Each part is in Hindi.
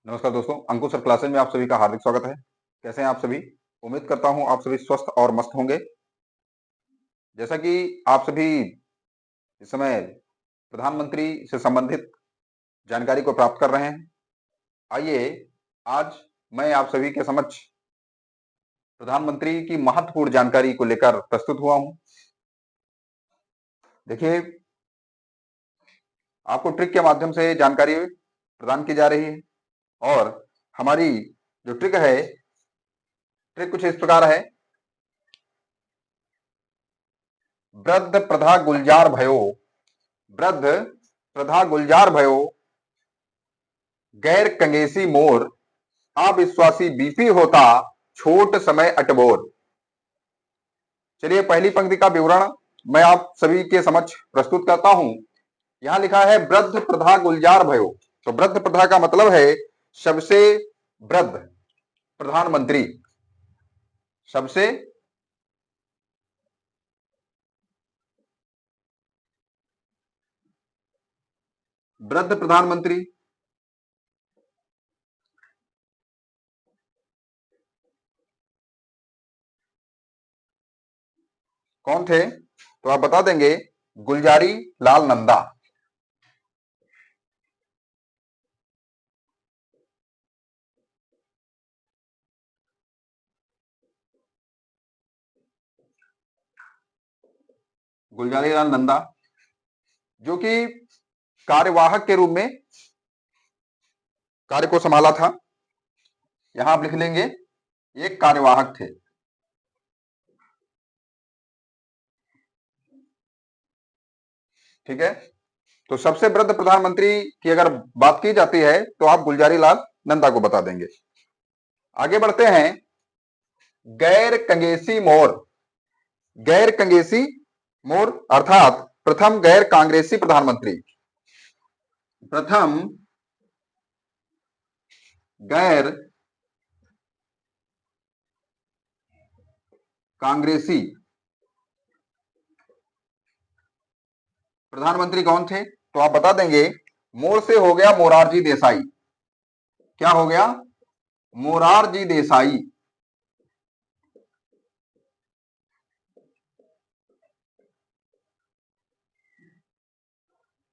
नमस्कार दोस्तों, अंकुश सर क्लासेज में आप सभी का हार्दिक स्वागत है। कैसे हैं आप सभी? उम्मीद करता हूं आप सभी स्वस्थ और मस्त होंगे। जैसा कि आप सभी इस समय प्रधानमंत्री से संबंधित जानकारी को प्राप्त कर रहे हैं, आइए आज मैं आप सभी के समक्ष प्रधानमंत्री की महत्वपूर्ण जानकारी को लेकर प्रस्तुत हुआ हूं। देखिए, आपको ट्रिक के माध्यम से जानकारी प्रदान की जा रही है और हमारी जो ट्रिक कुछ इस प्रकार है। वृद्ध प्रधा गुलजार भयो, वृद्ध प्रधा गुलजार भयो, गैर कंगेसी मोर, अविश्वासी बीपी होता, छोट समय अटबोर। चलिए पहली पंक्ति का विवरण मैं आप सभी के समक्ष प्रस्तुत करता हूं। यहां लिखा है वृद्ध प्रधा गुलजार भयो। तो वृद्ध प्रधा का मतलब है सबसे वृद्ध प्रधानमंत्री, सबसे वृद्ध प्रधानमंत्री। कौन थे? तो आप बता देंगे, गुलजारी लाल नंदा। गुलजारी लाल नंदा जो कि कार्यवाहक के रूप में कार्य को संभाला था। यहां आप लिख लेंगे एक कार्यवाहक थे। ठीक है, तो सबसे वृद्ध प्रधानमंत्री की अगर बात की जाती है तो आप गुलजारी लाल नंदा को बता देंगे। आगे बढ़ते हैं। गैर कंगेसी मोर, गैर कंगेसी मोर अर्थात प्रथम गैर कांग्रेसी प्रधानमंत्री, प्रथम गैर कांग्रेसी प्रधानमंत्री कौन थे? तो आप बता देंगे, मोर से हो गया मोरारजी देसाई। क्या हो गया? मोरारजी देसाई।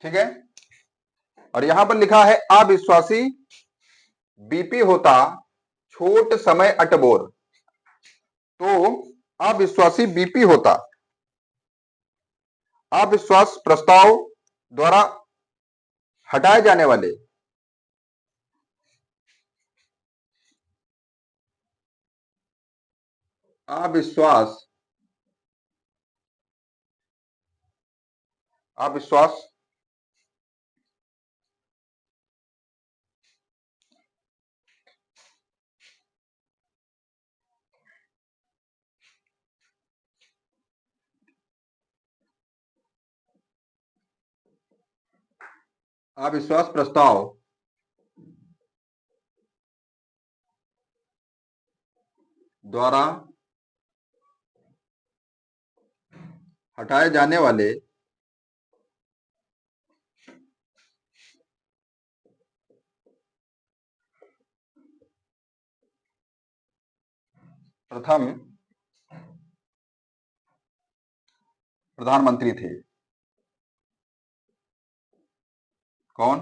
ठीक है, और यहां पर लिखा है अविश्वासी बीपी होता, छोट समय अटबोर। तो अविश्वासी बीपी होता, अविश्वास प्रस्ताव द्वारा हटाए जाने वाले अविश्वास अविश्वास अविश्वास प्रस्ताव द्वारा हटाए जाने वाले प्रथम प्रधानमंत्री थे। कौन?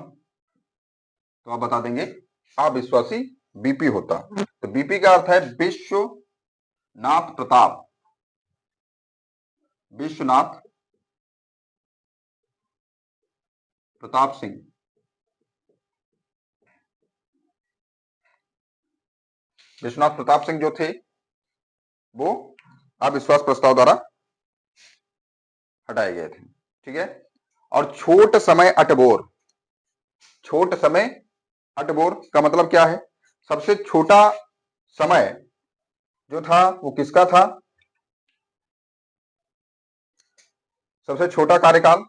तो आप बता देंगे, अविश्वासी बीपी होता। तो बीपी का अर्थ है विश्वनाथ प्रताप, विश्वनाथ प्रताप सिंह। विश्वनाथ प्रताप सिंह जो थे वो अविश्वास प्रस्ताव द्वारा हटाए गए थे। ठीक है, और छोट समय अटबोर, छोट समय अटबोर का मतलब क्या है? सबसे छोटा समय जो था वो किसका था? सबसे छोटा कार्यकाल,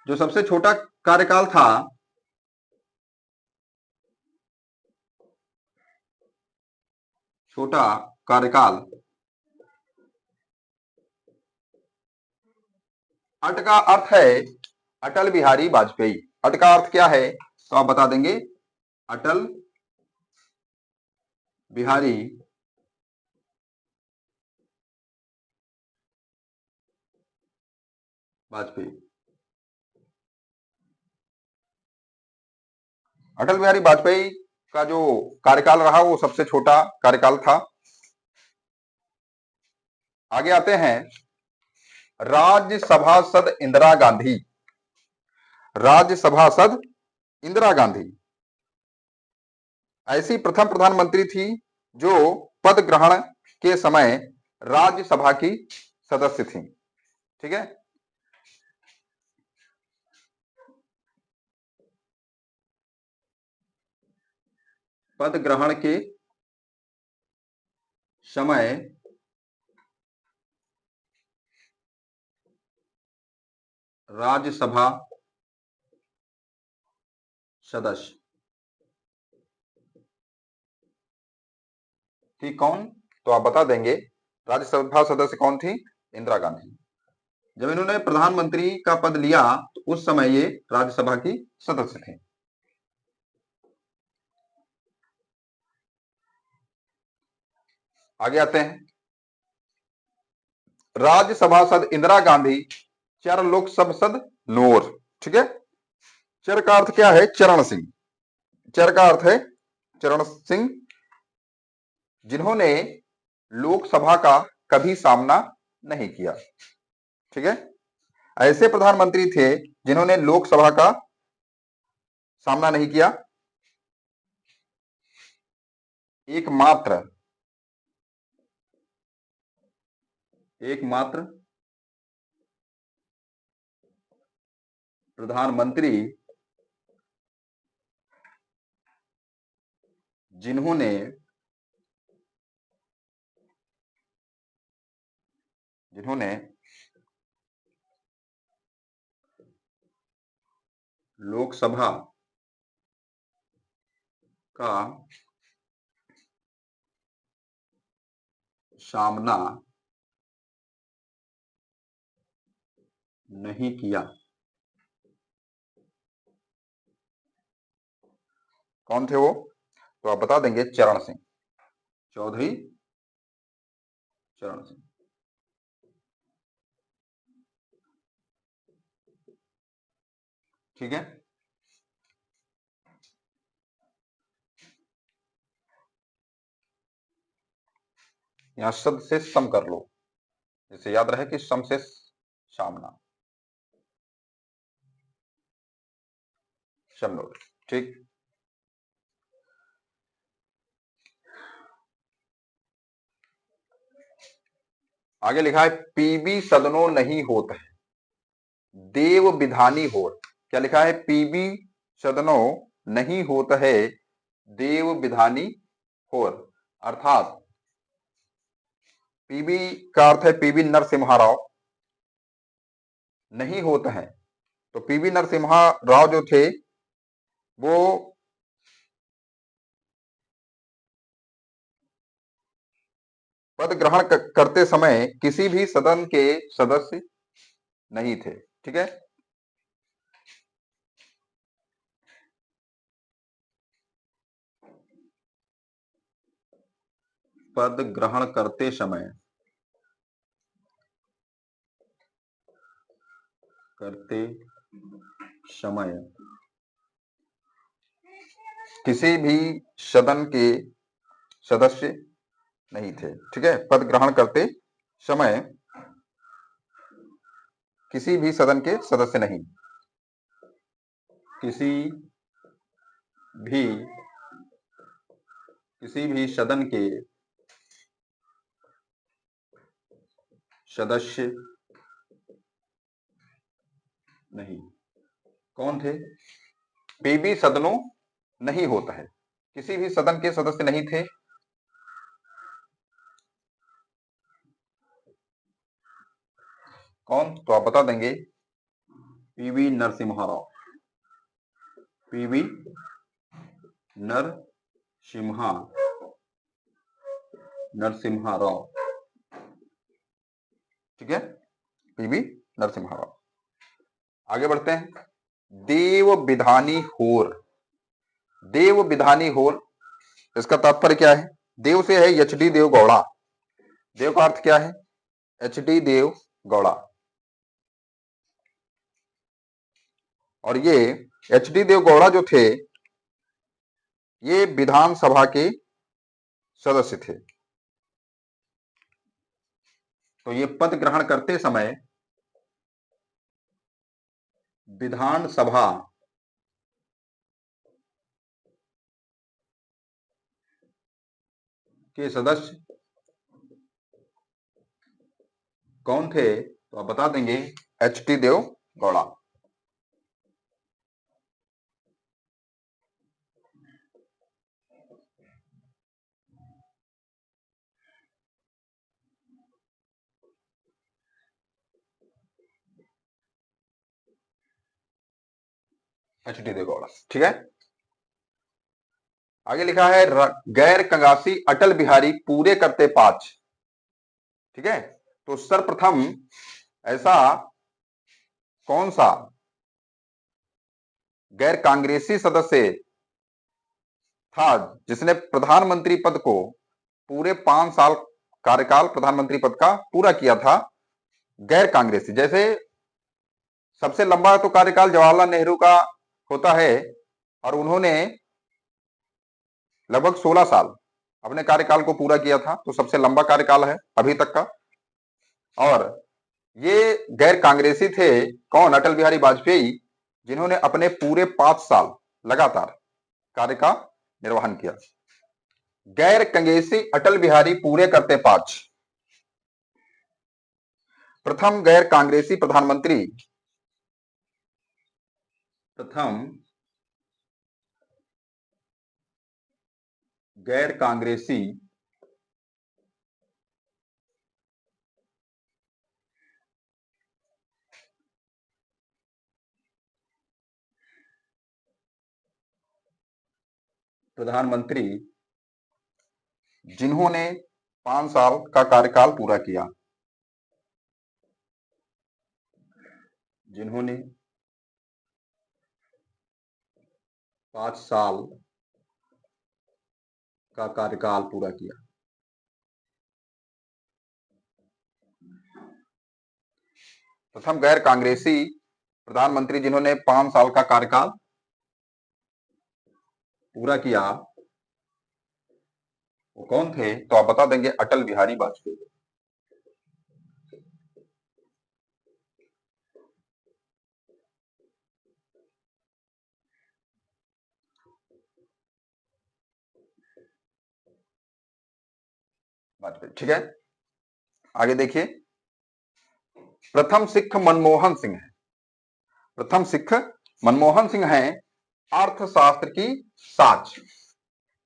जो सबसे छोटा कार्यकाल था छोटा कार्यकाल, अट का अर्थ है अटल बिहारी वाजपेयी। अट का अर्थ क्या है? तो आप बता देंगे, अटल बिहारी वाजपेयी। अटल बिहारी वाजपेयी का जो कार्यकाल रहा वो सबसे छोटा कार्यकाल था। आगे आते हैं राज्यसभा सद इंदिरा गांधी। राज्यसभा सद इंदिरा गांधी ऐसी प्रथम प्रधानमंत्री थी जो पद ग्रहण के समय राज्यसभा की सदस्य थी। ठीक है, पद ग्रहण के समय राज्यसभा सदस्य थी। कौन? तो आप बता देंगे राज्यसभा सदस्य कौन थी? इंदिरा गांधी। जब इन्होंने प्रधानमंत्री का पद लिया तो उस समय ये राज्यसभा की सदस्य थे। आगे आते हैं, राज्यसभा सद इंदिरा गांधी चर लोकसभा सद नोर। ठीक है, चर का अर्थ क्या है? चरण सिंह। चर का अर्थ है चरण सिंह, जिन्होंने लोकसभा का कभी सामना नहीं किया। ठीक है, ऐसे प्रधानमंत्री थे जिन्होंने लोकसभा का सामना नहीं किया। एकमात्र प्रधानमंत्री जिन्होंने लोकसभा का सामना नहीं किया। कौन थे वो? तो आप बता देंगे चरण सिंह, चौधरी चरण सिंह। ठीक है, यहां शब्द से सम कर लो, इसे याद रहे कि सम से सामना। चलो ठीक, आगे लिखा है पीबी सदनो नहीं होत है देव विधानी होत। क्या लिखा है? पीबी सदनो नहीं होत है देव विधानी होत। अर्थात पीबी का अर्थ है पीबी नरसिम्हा राव, नहीं होता है तो पीबी नरसिम्हा राव जो थे वो पद ग्रहण करते समय किसी भी सदन के सदस्य नहीं थे। ठीक है, पद ग्रहण करते समय किसी भी सदन के सदस्य नहीं थे। ठीक है, पद ग्रहण करते समय किसी भी सदन के सदस्य नहीं, किसी भी सदन के सदस्य नहीं। कौन थे? पीबी सदनों नहीं होता है, किसी भी सदन के सदस्य नहीं थे। कौन? तो आप बता देंगे पीवी नरसिम्हा राव। पीवी नरसिम्हा राव। ठीक है, पीवी नरसिम्हा राव। आगे बढ़ते हैं, देव विधानी होर। देव विधानी होल, इसका तात्पर्य क्या है? देव से है एच डी देव गौड़ा। देव का अर्थ क्या है? एच डी देव गौड़ा। और ये एच डी देव गौड़ा जो थे, ये विधानसभा के सदस्य थे। तो ये पद ग्रहण करते समय विधानसभा के सदस्य कौन थे? तो आप बता देंगे एच डी देव गौड़ा। एच डी देव गौड़ा, ठीक है। आगे लिखा है गैर कंगासी अटल बिहारी पूरे करते 5। ठीक है, तो सर्वप्रथम ऐसा कौन सा गैर कांग्रेसी सदस्य था जिसने प्रधानमंत्री पद को पूरे 5 साल कार्यकाल प्रधानमंत्री पद का पूरा किया था? गैर कांग्रेसी, जैसे सबसे लंबा तो कार्यकाल जवाहरलाल नेहरू का होता है और उन्होंने लगभग 16 साल अपने कार्यकाल को पूरा किया था, तो सबसे लंबा कार्यकाल है अभी तक का। और ये गैर कांग्रेसी थे कौन? अटल बिहारी वाजपेयी, जिन्होंने अपने पूरे 5 साल लगातार कार्य का निर्वहन किया। गैर कांग्रेसी अटल बिहारी पूरे करते 5। प्रथम गैर कांग्रेसी प्रधानमंत्री, प्रथम गैर कांग्रेसी प्रधानमंत्री जिन्होंने 5 साल का कार्यकाल पूरा किया, जिन्होंने 5 साल का कार्यकाल पूरा किया। प्रथम गैर कांग्रेसी प्रधानमंत्री जिन्होंने 5 साल का कार्यकाल पूरा किया, वो कौन थे? तो आप बता देंगे अटल बिहारी वाजपेयी। वाजपेयी, ठीक है। आगे देखिए, प्रथम सिख मनमोहन सिंह है। प्रथम सिख मनमोहन सिंह हैं अर्थशास्त्र की साच।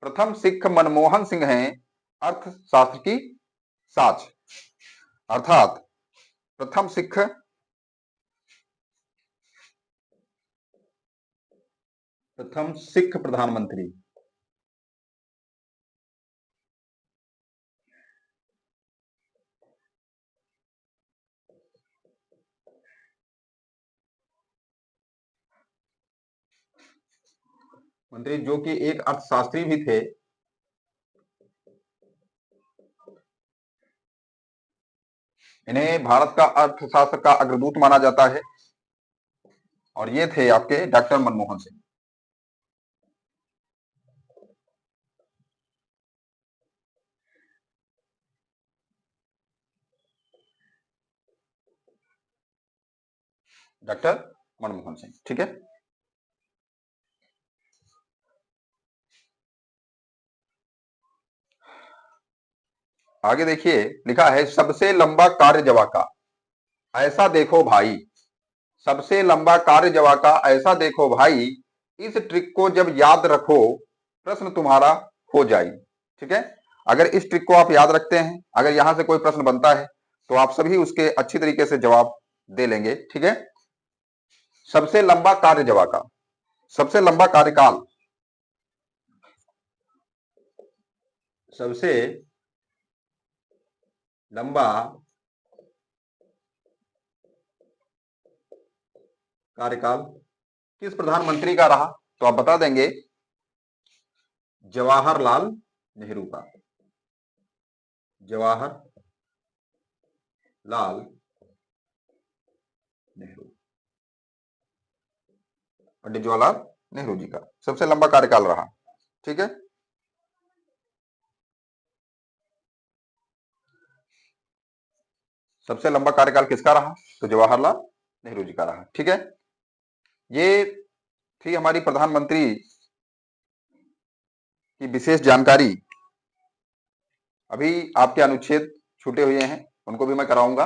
प्रथम सिख मनमोहन सिंह हैं अर्थशास्त्र की साच, अर्थात प्रथम सिख प्रधानमंत्री, मंत्री जो कि एक अर्थशास्त्री भी थे, इन्हें भारत का अर्थशास्त्र का अग्रदूत माना जाता है। और ये थे आपके डॉक्टर मनमोहन सिंह। डॉक्टर मनमोहन सिंह, ठीक है। आगे देखिए, लिखा है सबसे लंबा कार्य जवाका ऐसा देखो भाई। सबसे लंबा कार्य जवाका ऐसा देखो भाई, इस ट्रिक को जब याद रखो प्रश्न तुम्हारा हो जाए। ठीक है, अगर इस ट्रिक को आप याद रखते हैं, अगर यहां से कोई प्रश्न बनता है तो आप सभी उसके अच्छी तरीके से जवाब दे लेंगे। ठीक है, सबसे लंबा कार्य जवाका, सबसे लंबा कार्यकाल, सबसे लंबा कार्यकाल किस प्रधानमंत्री का रहा? तो आप बता देंगे जवाहरलाल नेहरू का, जवाहरलाल नेहरू, पंडित जवाहरलाल नेहरू जी का सबसे लंबा कार्यकाल रहा। ठीक है, सबसे लंबा कार्यकाल किसका रहा? तो जवाहरलाल नेहरू जी का रहा। ठीक है, ये थी हमारी प्रधानमंत्री की विशेष जानकारी। अभी आपके अनुच्छेद छूटे हुए हैं, उनको भी मैं कराऊंगा।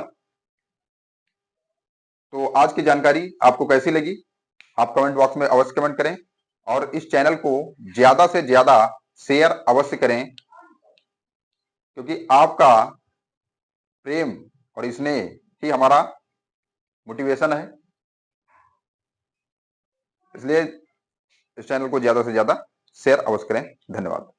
तो आज की जानकारी आपको कैसी लगी? आप कमेंट बॉक्स में अवश्य कमेंट करें और इस चैनल को ज्यादा से ज्यादा शेयर अवश्य करें, क्योंकि आपका प्रेम और स्नेह ही हमारा मोटिवेशन है। इसलिए इस चैनल को ज्यादा से ज्यादा शेयर अवश्य करें। धन्यवाद।